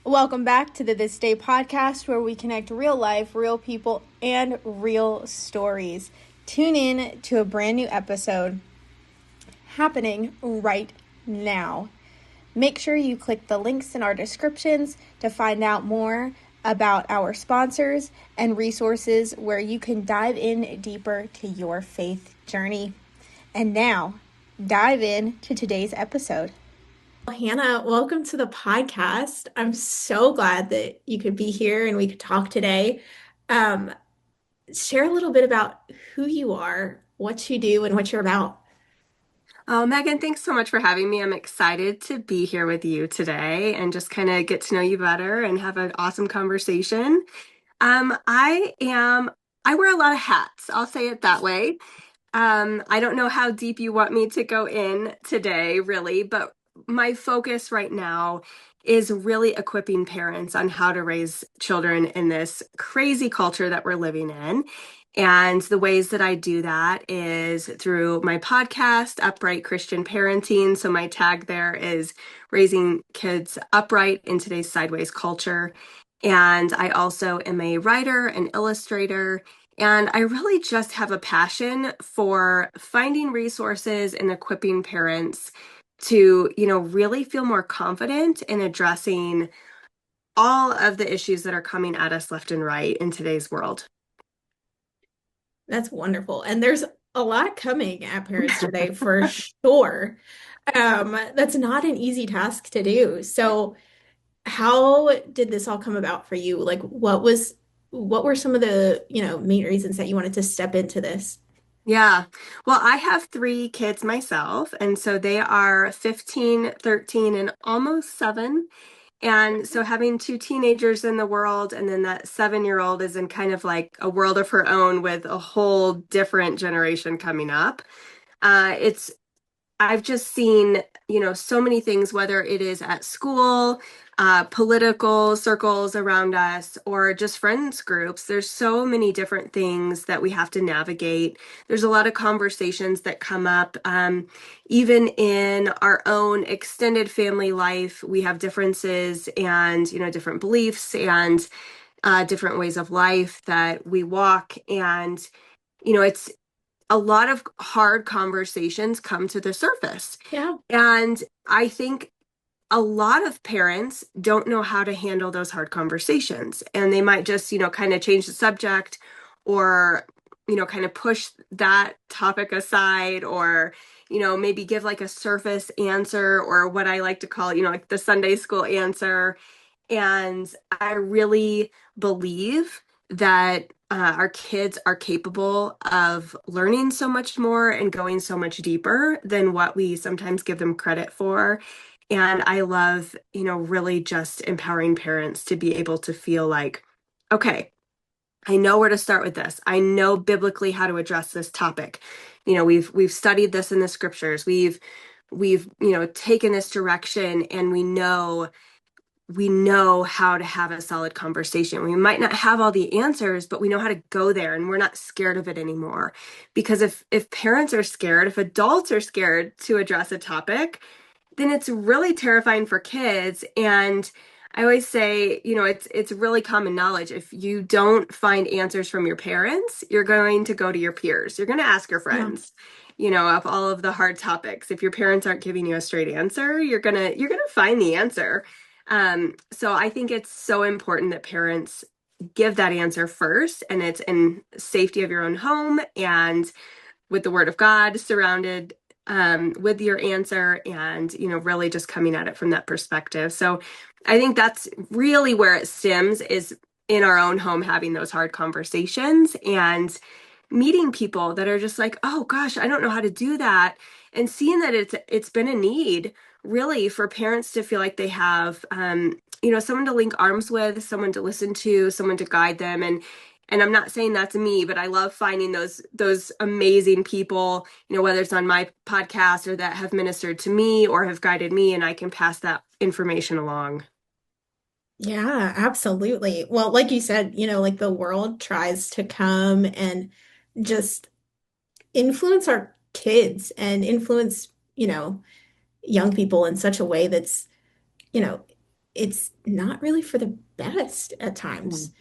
Welcome back to the This Day podcast, where we connect real life, real people, and real stories. Tune in to a brand new episode happening right now. Make sure you click the links in our descriptions to find out more about our sponsors and resources where you can dive in deeper to your faith journey. And now, dive in to today's episode. Hannah, welcome to the podcast. I'm so glad that you could be here and we could talk today. Um, Share a little bit about who you are, what you do, and what you're about. Oh, Megan, thanks so much for having me. I'm excited to be here with you today and just kind of get to know you better and have an awesome conversation. I wear a lot of hats. I'll say it that way. I don't know how deep you want me to go in today, really, but my focus right now is really equipping parents on how to raise children in this crazy culture that we're living in. And the ways that I do that is through my podcast, Upright Christian Parenting. So my tag there is raising kids upright in today's sideways culture. And I also am a writer and illustrator. And I really just have a passion for finding resources and equipping parents to, really feel more confident in addressing all of the issues that are coming at us left and right in today's world. That's wonderful. And there's a lot coming at Parents Today for sure. That's not an easy task to do. So, how did this all come about for you? Like, what were some of the, main reasons that you wanted to step into this? Yeah. Well, I have three kids myself, and so they are 15, 13, and almost 7. And so having two teenagers in the world, and then that 7-year-old is in kind of like a world of her own with a whole different generation coming up. It's I've just seen, so many things, whether it is at school, political circles around us, or just friends groups. There's so many different things that we have to navigate. There's a lot of conversations that come up. Even in our own extended family life, we have differences and, different beliefs and different ways of life that we walk. And, it's a lot of hard conversations come to the surface. Yeah. And I think a lot of parents don't know how to handle those hard conversations. And they might just, kind of change the subject or, kind of push that topic aside or, maybe give like a surface answer or what I like to call, like the Sunday school answer. And I really believe that our kids are capable of learning so much more and going so much deeper than what we sometimes give them credit for. And I love, really just empowering parents to be able to feel like, okay, I know where to start with this. I know biblically how to address this topic. We've studied this in the scriptures. We've taken this direction and we know how to have a solid conversation. We might not have all the answers, but we know how to go there and we're not scared of it anymore. Because if parents are scared, if adults are scared to address a topic, then it's really terrifying for kids. And I always say, it's really common knowledge. If you don't find answers from your parents, you're going to go to your peers. You're going to ask your Yeah. friends, of all of the hard topics. If your parents aren't giving you a straight answer, you're gonna find the answer. So I think it's so important that parents give that answer first, and it's in safety of your own home and with the Word of God surrounded with your answer, and really just coming at it from that perspective. So I think that's really where it stems is in our own home, having those hard conversations and meeting people that are just like, oh gosh, I don't know how to do that, and seeing that it's been a need really for parents to feel like they have someone to link arms with, someone to listen to, someone to guide them. And I'm not saying that's me, but I love finding those amazing people, whether it's on my podcast or that have ministered to me or have guided me, and I can pass that information along. Yeah, absolutely. Well, like you said, like the world tries to come and just influence our kids and influence, young people in such a way that's, you know, it's not really for the best at times.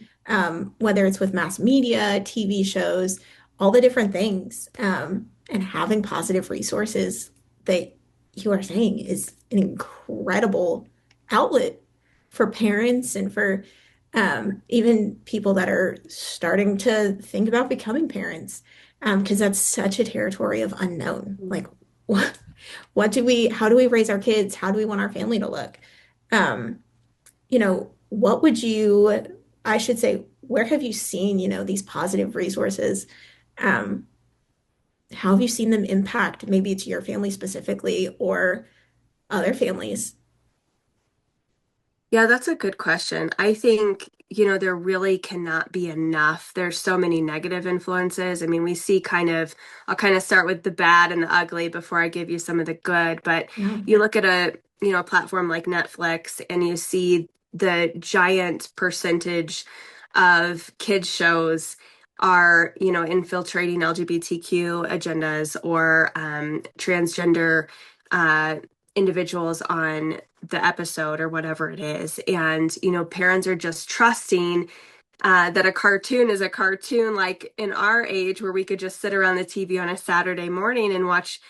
Whether it's with mass media, TV shows, all the different things, and having positive resources that you are saying is an incredible outlet for parents and for even people that are starting to think about becoming parents, because that's such a territory of unknown. Like, how do we raise our kids? How do we want our family to look? Um, what would you, I should say, where have you seen, these positive resources? Um, how have you seen them impact maybe to your family specifically or other families? Yeah, that's a good question. I think, there really cannot be enough. There's so many negative influences. I mean, we see I'll kind of start with the bad and the ugly before I give you some of the good. But Yeah. you look at a platform like Netflix and you see the giant percentage of kids shows are, infiltrating LGBTQ agendas or transgender uh, individuals on the episode or whatever it is. And, parents are just trusting that a cartoon is a cartoon, like in our age where we could just sit around the TV on a Saturday morning and watch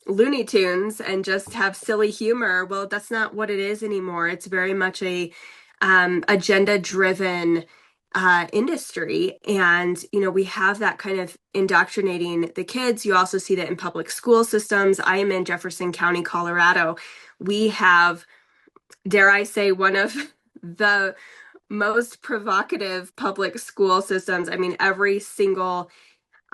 Looney Tunes and just have silly humor. Well, that's not what it is anymore. It's very much a agenda driven industry. And, we have that kind of indoctrinating the kids. You also see that in public school systems. I am in Jefferson County, Colorado. We have, dare I say, one of the most provocative public school systems. I mean, I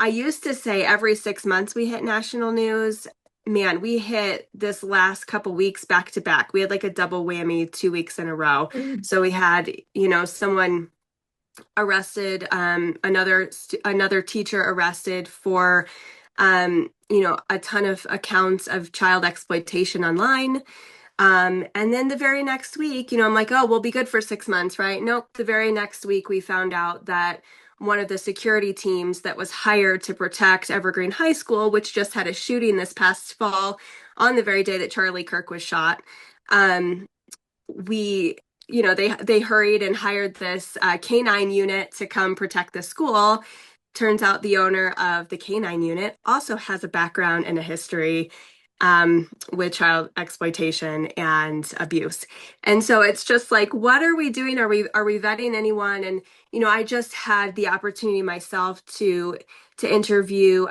used to say every 6 months we hit national news. Man, we hit this last couple weeks back to back. We had like a double whammy 2 weeks in a row. Mm. So we had, someone arrested, another teacher arrested for, a ton of accounts of child exploitation online. And then the very next week, I'm like, oh, we'll be good for 6 months, right? Nope. The very next week, we found out that one of the security teams that was hired to protect Evergreen High School, which just had a shooting this past fall on the very day that Charlie Kirk was shot, um, we they hurried and hired this canine unit to come protect the school. Turns out the owner of the canine unit also has a background and a history with child exploitation and abuse. And so it's just like, what are we doing? Are we vetting anyone? And I just had the opportunity myself to interview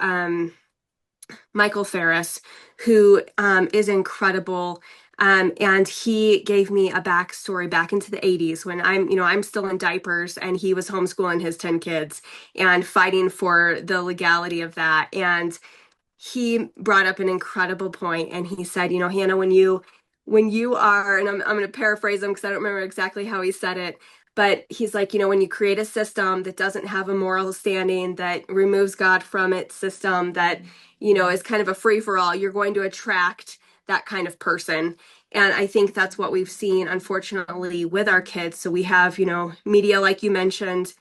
Michael Ferris, who is incredible. And he gave me a backstory back into the 80s when I'm still in diapers and he was homeschooling his 10 kids and fighting for the legality of that. And he brought up an incredible point and he said, Hannah, when you are, and I'm going to paraphrase him because I don't remember exactly how he said it, but he's like, when you create a system that doesn't have a moral standing, that removes God from its system, that, is kind of a free for all, you're going to attract that kind of person. And I think that's what we've seen, unfortunately, with our kids. So we have, media, like you mentioned,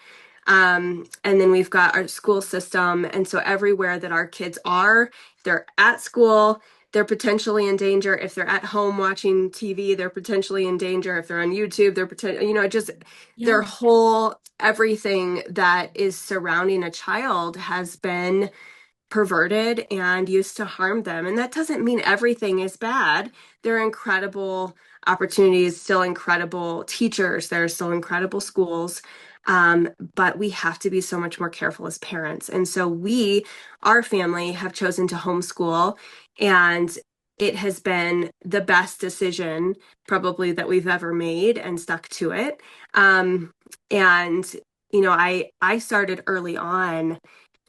and then we've got our school system. And so everywhere that our kids are, if they're at school, they're potentially in danger. If they're at home watching TV, they're potentially in danger. If they're on YouTube, they're just Yeah. their whole everything that is surrounding a child has been perverted and used to harm them. And that doesn't mean everything is bad. There are incredible opportunities, still incredible teachers, there are still incredible schools. But we have to be so much more careful as parents. And so our family, have chosen to homeschool, and it has been the best decision probably that we've ever made and stuck to it. And I started early on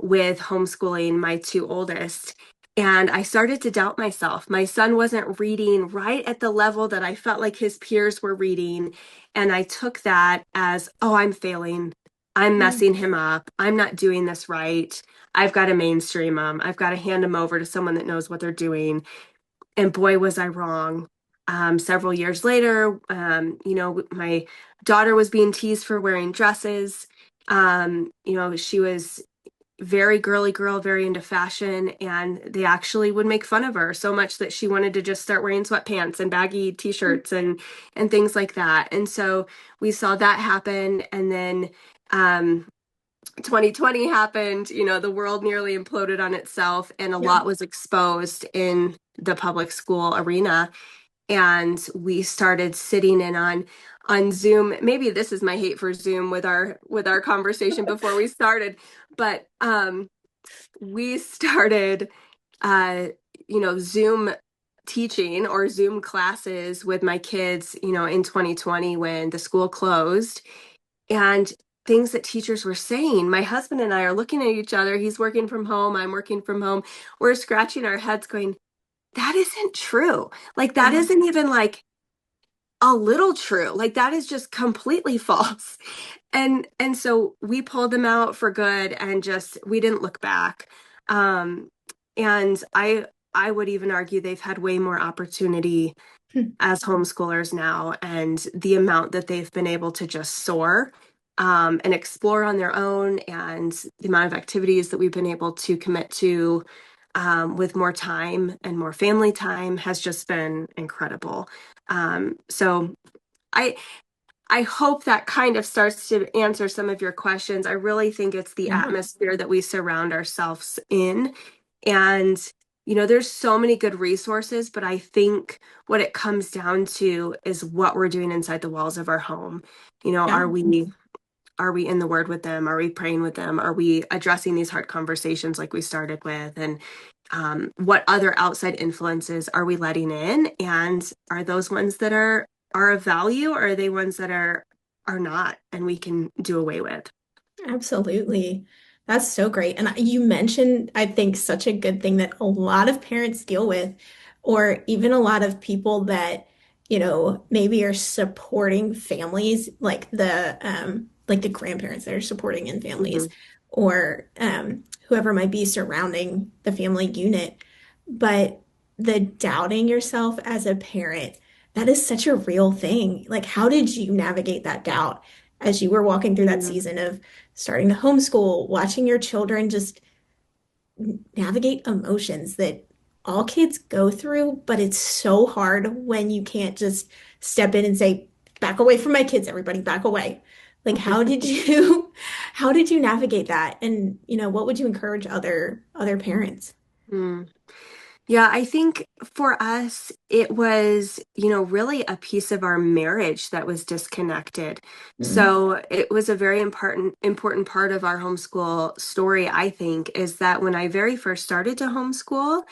with homeschooling my two oldest. And I started to doubt myself. My son wasn't reading right at the level that I felt like his peers were reading. And I took that as, oh, I'm failing. I'm Mm. messing him up. I'm not doing this right. I've got to mainstream him. I've got to hand him over to someone that knows what they're doing. And boy, was I wrong. Several years later, my daughter was being teased for wearing dresses. She was very girly girl, very into fashion, and they actually would make fun of her so much that she wanted to just start wearing sweatpants and baggy t-shirts and things like that. And so we saw that happen, and then 2020 happened, the world nearly imploded on itself, and a Yeah. lot was exposed in the public school arena. And we started sitting in on Zoom. Maybe this is my hate for Zoom with our conversation before we started, but we started uh Zoom teaching or Zoom classes with my kids, in 2020 when the school closed, and things that teachers were saying. My husband and I are looking at each other. He's working from home, I'm working from home. We're scratching our heads going, that isn't true. Like, that Yeah. isn't even like a little true. Like, that is just completely false. And so we pulled them out for good, and just we didn't look back. Um and I would even argue they've had way more opportunity as homeschoolers now, and the amount that they've been able to just soar and explore on their own, and the amount of activities that we've been able to commit to with more time and more family time has just been incredible. So I I hope that kind of starts to answer some of your questions. I really think it's the Yeah. atmosphere that we surround ourselves in. And, there's so many good resources, but I think what it comes down to is what we're doing inside the walls of our home. Yeah. Are we in the word with them? Are we praying with them? Are we addressing these hard conversations like we started with? And what other outside influences are we letting in? And are those ones that are of value, or are they ones that are not and we can do away with? Absolutely. That's so great. And you mentioned, I think, such a good thing that a lot of parents deal with, or even a lot of people that, maybe are supporting families, like the grandparents that are supporting in families, Hmm. or whoever might be surrounding the family unit. But the doubting yourself as a parent, that is such a real thing. Like, how did you navigate that doubt as you were walking through that season of starting to homeschool, watching your children just navigate emotions that all kids go through, but it's so hard when you can't just step in and say, back away from my kids, everybody, back away. Like, how did you navigate that? And, what would you encourage other parents? Mm. Yeah, I think for us, it was, really a piece of our marriage that was disconnected. Mm. So it was a very important part of our homeschool story, I think, is that when I very first started to homeschool,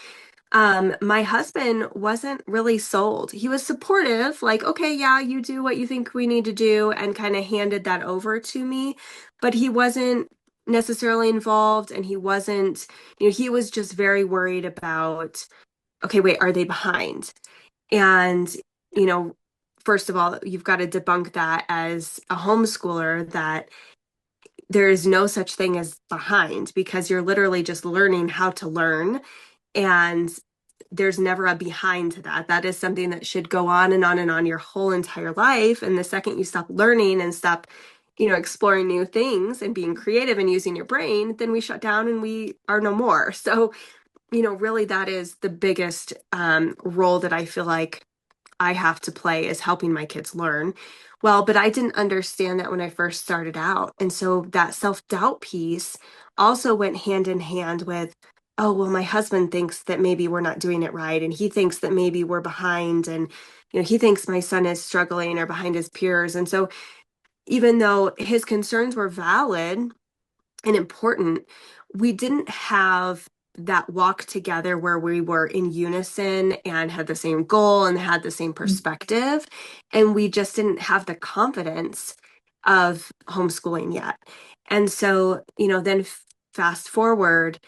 my husband wasn't really sold. He was supportive, like, okay, yeah, you do what you think we need to do, and kind of handed that over to me, but he wasn't necessarily involved, and he wasn't, he was just very worried about, okay, wait, are they behind? And, you know, first of all, you've got to debunk that as a homeschooler, that there is no such thing as behind, because you're literally just learning how to learn. And there's never a behind to that. That is something that should go on and on and on your whole entire life. And the second you stop learning and stop, exploring new things and being creative and using your brain, then we shut down and we are no more. So, really that is the biggest role that I feel like I have to play, is helping my kids learn. Well, but I didn't understand that when I first started out. And so that self-doubt piece also went hand in hand with, oh, well, my husband thinks that maybe we're not doing it right. And he thinks that maybe we're behind. And, he thinks my son is struggling or behind his peers. And so even though his concerns were valid and important, we didn't have that walk together where we were in unison and had the same goal and had the same perspective. And we just didn't have the confidence of homeschooling yet. And so, then fast forward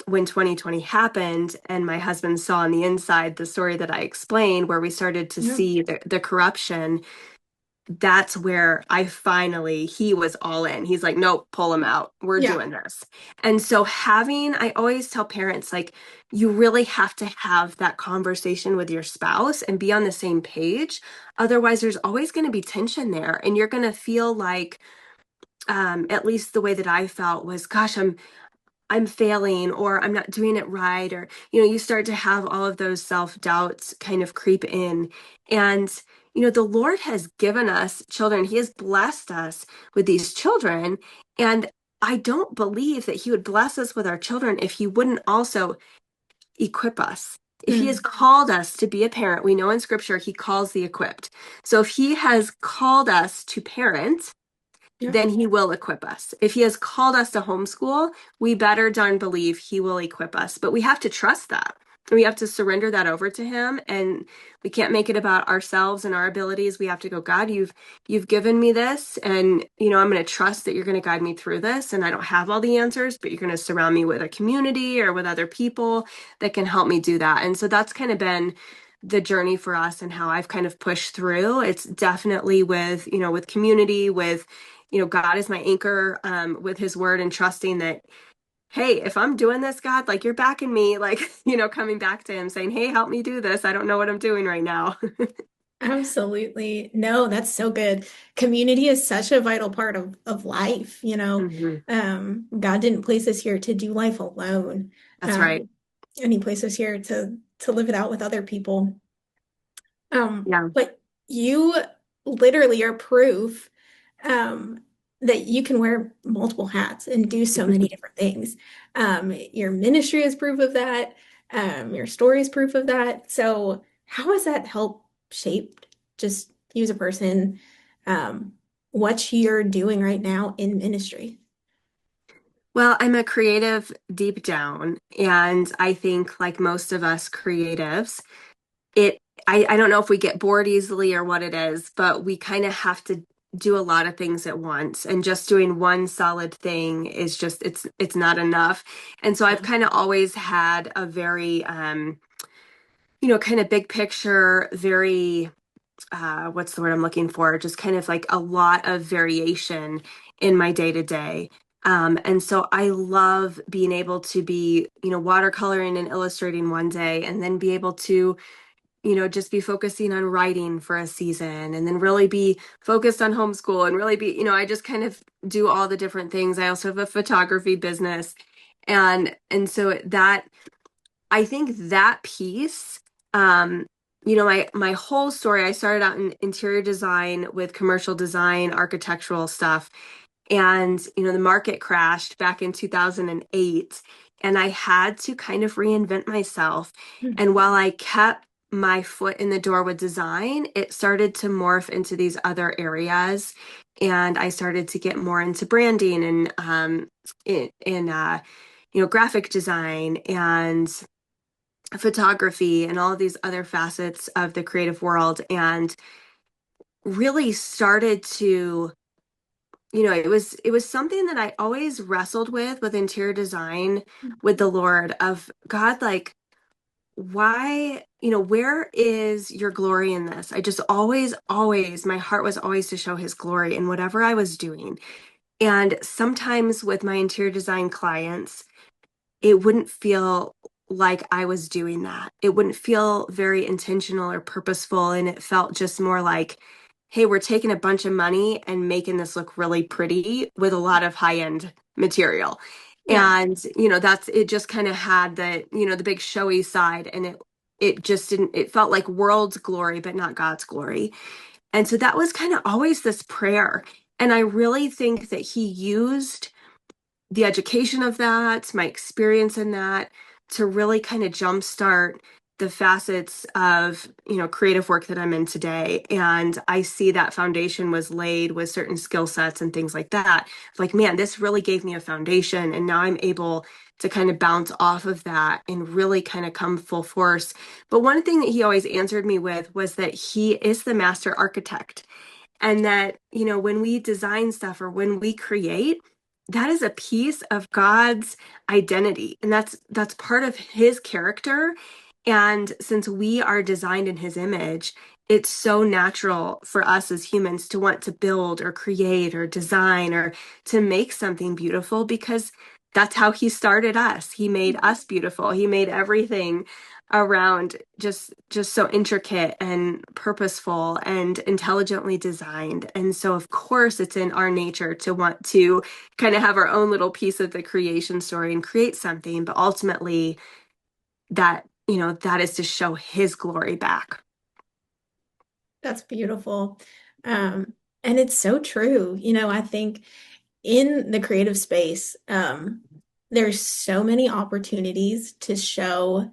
when 2020 happened, and my husband saw on the inside the story that I explained, where we started to Yeah. see the corruption. That's where he was all in. He's like, nope, pull him out. We're Yeah. doing this. And so I always tell parents, like, you really have to have that conversation with your spouse and be on the same page. Otherwise, there's always going to be tension there. And you're going to feel like, at least the way that I felt was, gosh, I'm failing or I'm not doing it right, or you start to have all of those self-doubts kind of creep in. And the Lord has given us children. He has blessed us with these children, and I don't believe that he would bless us with our children if he wouldn't also equip us. If he has Mm. called us to be a parent, we know in scripture he calls the equipped. So if he has called us to parent, Yep. then he will equip us. If he has called us to homeschool, we better darn believe he will equip us. But we have to trust that. We have to surrender that over to him, and we can't make it about ourselves and our abilities. We have to go, God, you've given me this, and I'm going to trust that you're going to guide me through this, and I don't have all the answers, but you're going to surround me with a community or with other people that can help me do that. And so that's kind of been the journey for us and how I've kind of pushed through. It's definitely with community, with God is my anchor, with his word, and trusting that, hey, if I'm doing this, God, like you're backing me, like, coming back to him saying, hey, help me do this. I don't know what I'm doing right now. Absolutely. No, that's so good. Community is such a vital part of life, hmm God didn't place us here to do life alone. That's right. Um, and he placed us here to live it out with other people. Yeah. But you literally are proof um, that you can wear multiple hats and do so many different things. Your ministry is proof of that. Your story is proof of that. So, how has that helped shape just you as a person, um, what you're doing right now in ministry? Well, I'm a creative deep down, and I think like most of us creatives, it I don't know if we get bored easily or what it is, but we kind of have to do a lot of things at once, and just doing one solid thing is just it's not enough. And so I've kind of always had a very kind of big picture, very what's the word I'm looking for? Just kind of like a lot of variation in my day to day. And so I love being able to be, watercoloring and illustrating one day, and then be able to just be focusing on writing for a season, and then really be focused on homeschool, and really be, I just kind of do all the different things. I also have a photography business. And so that, I think that piece, my whole story, I started out in interior design with commercial design, architectural stuff. And, the market crashed back in 2008, and I had to kind of reinvent myself. And while I kept my foot in the door with design, it started to morph into these other areas. And I started to get more into branding and graphic design and photography and all of these other facets of the creative world, and really started to it was something that I always wrestled with interior design, with the Lord, of God, like, why, where is your glory in this? I just always, my heart was always to show his glory in whatever I was doing. And sometimes with my interior design clients, it wouldn't feel like I was doing that. It wouldn't feel very intentional or purposeful. And it felt just more like, hey, we're taking a bunch of money and making this look really pretty with a lot of high-end material. Yeah. And, that's it, just kind of had the big showy side. And it just didn't, it felt like world's glory, but not God's glory. And so that was kind of always this prayer. And I really think that he used the education of that, my experience in that, to really kind of jumpstart the facets of, creative work that I'm in today. And I see that foundation was laid with certain skill sets and things like that. Like, man, this really gave me a foundation. And now I'm able to kind of bounce off of that and really kind of come full force. But one thing that he always answered me with was that he is the master architect. And that, when we design stuff or when we create, that is a piece of God's identity. And that's part of his character. And since we are designed in his image, it's so natural for us as humans to want to build or create or design or to make something beautiful, because that's how he started us. He made us beautiful. He made everything. around just so intricate and purposeful and intelligently designed. And so of course it's in our nature to want to kind of have our own little piece of the creation story and create something, but ultimately that is to show his glory back. That's beautiful. And it's so true. I think in the creative space, there's so many opportunities to show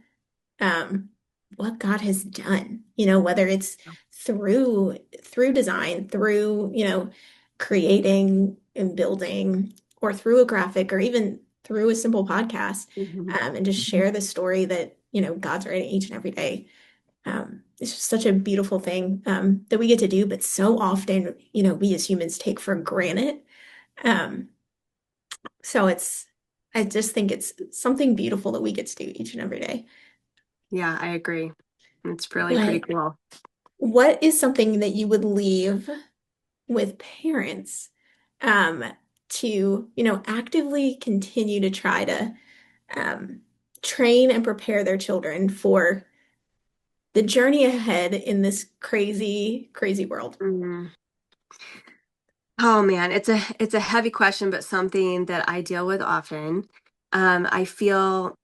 um, what God has done, whether it's through design, through, creating and building, or through a graphic, or even through a simple podcast, Mhm. and just share the story that, God's writing each and every day. It's just such a beautiful thing that we get to do, but so often, we as humans take for granted. Um, so I just think it's something beautiful that we get to do each and every day. Yeah, I agree. It's really pretty What cool. what is something that you would leave with parents um, to, actively continue to try to um, train and prepare their children for the journey ahead in this crazy, crazy world? Mm. Oh man, it's a heavy question, but something that I deal with often. I feel,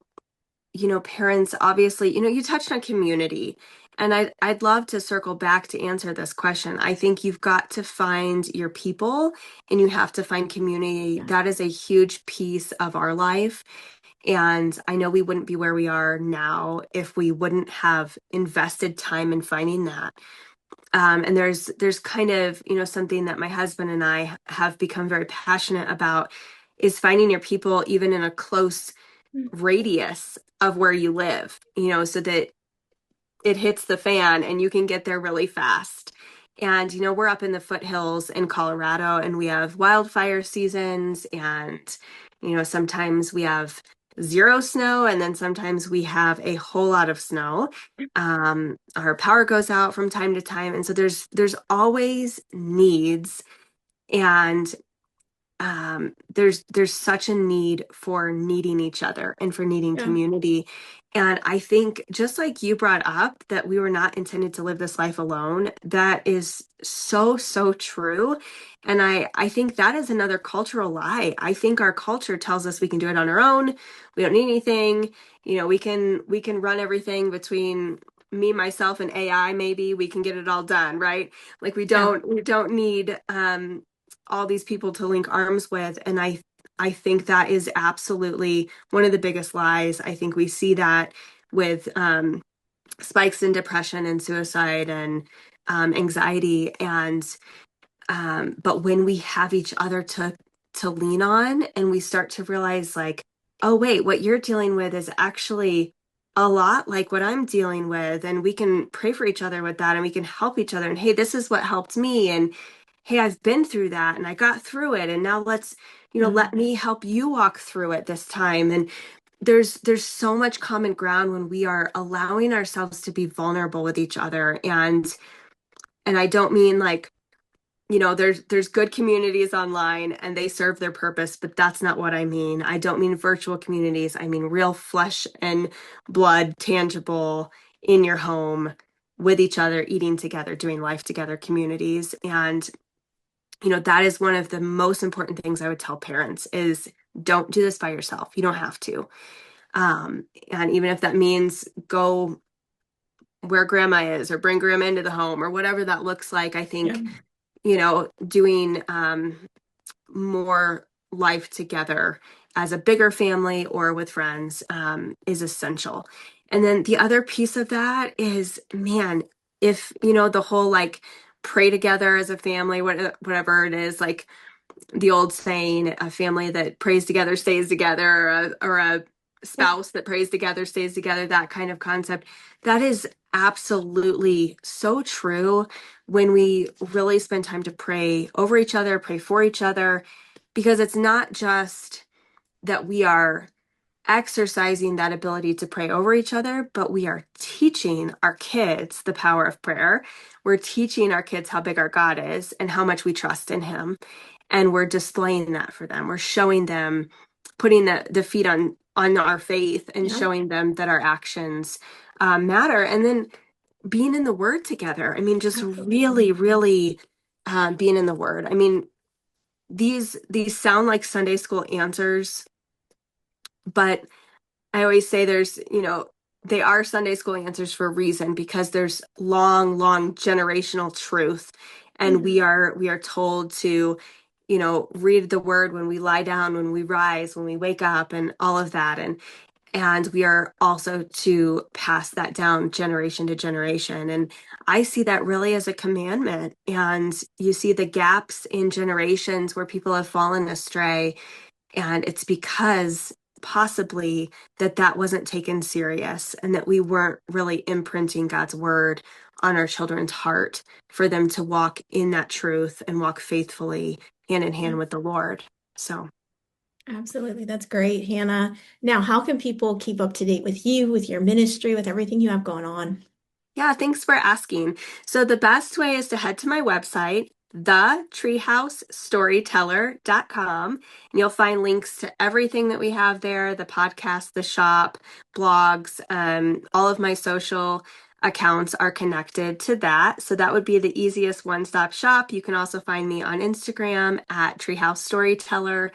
parents obviously, you touched on community, and I'd love to circle back to answer this question. I think you've got to find your people and you have to find community. Yeah. That is a huge piece of our life. And I know we wouldn't be where we are now if we wouldn't have invested time in finding that. And there's kind of, something that my husband and I have become very passionate about is finding your people even in a close Mm. radius of where you live, so that it hits the fan and you can get there really fast. And, we're up in the foothills in Colorado and we have wildfire seasons and, sometimes we have zero snow and then sometimes we have a whole lot of snow. Our power goes out from time to time. And so there's always needs. And there's such a need for needing each other and for needing Yeah. community. And I think just like you brought up that we were not intended to live this life alone, that is so, so true. And I think that is another cultural lie. I think our culture tells us we can do it on our own. We don't need anything. We can run everything between me, myself, and AI, maybe we can get it all done, right? Like Yeah. we don't need all these people to link arms with. And I think that is absolutely one of the biggest lies. I think we see that with spikes in depression and suicide and anxiety. And but when we have each other to lean on and we start to realize like, oh wait, what you're dealing with is actually a lot like what I'm dealing with, and we can pray for each other with that and we can help each other and hey, this is what helped me, and hey, I've been through that and I got through it, and now let's, Yeah. let me help you walk through it this time. And there's so much common ground when we are allowing ourselves to be vulnerable with each other. And I don't mean like, there's good communities online and they serve their purpose, but that's not what I mean. I don't mean virtual communities. I mean real flesh and blood, tangible in your home with each other, eating together, doing life together communities. And, that is one of the most important things I would tell parents is don't do this by yourself. You don't have to. And even if that means go where grandma is or bring grandma into the home or whatever that looks like, I Yeah. think doing more life together as a bigger family or with friends is essential. And then the other piece of that is, man, if, the whole like pray together as a family, whatever it is, like the old saying, a family that prays together stays together, or a Yeah. spouse that prays together stays together, that kind of concept. That is absolutely so true when we really spend time to pray over each other, pray for each other, because it's not just that we are exercising that ability to pray over each other, but we are teaching our kids the power of prayer. We're teaching our kids how big our God is and how much we trust in him. And we're displaying that for them. We're showing them, putting the feet on our faith and Yeah. showing them that our actions matter. And then being in the Word together. I mean, just really, Absolutely. really being in the Word. I mean, these sound like Sunday school answers, but I always say they are Sunday school answers for a reason because there's long, long generational truth. And Mhm. we are told to, read the word when we lie down, when we rise, when we wake up, and all of that. And we are also to pass that down generation to generation. And I see that really as a commandment. And you see the gaps in generations where people have fallen astray, and it's because possibly that wasn't taken serious and that we weren't really imprinting God's word on our children's heart for them to walk in that truth and walk faithfully hand in hand with the Lord. So. Absolutely. That's great, Hannah. Now, how can people keep up to date with you, with your ministry, with everything you have going on? Yeah, thanks for asking. So the best way is to head to my website, thetreehousestoryteller.com, and you'll find links to everything that we have there, the podcast, the shop, blogs, all of my social accounts are connected to that. So that would be the easiest one-stop shop. You can also find me on Instagram at Treehouse Storyteller.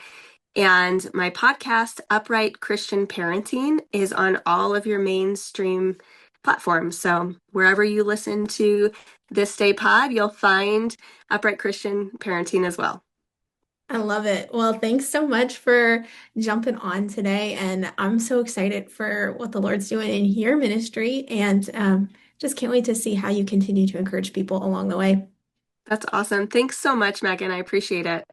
And my podcast, Upright Christian Parenting, is on all of your mainstream platforms. So wherever you listen to this day pod, you'll find Upright Christian Parenting as well. I love it. Well, thanks so much for jumping on today. And I'm so excited for what the Lord's doing in your ministry. And just can't wait to see how you continue to encourage people along the way. That's awesome. Thanks so much, Megan. I appreciate it.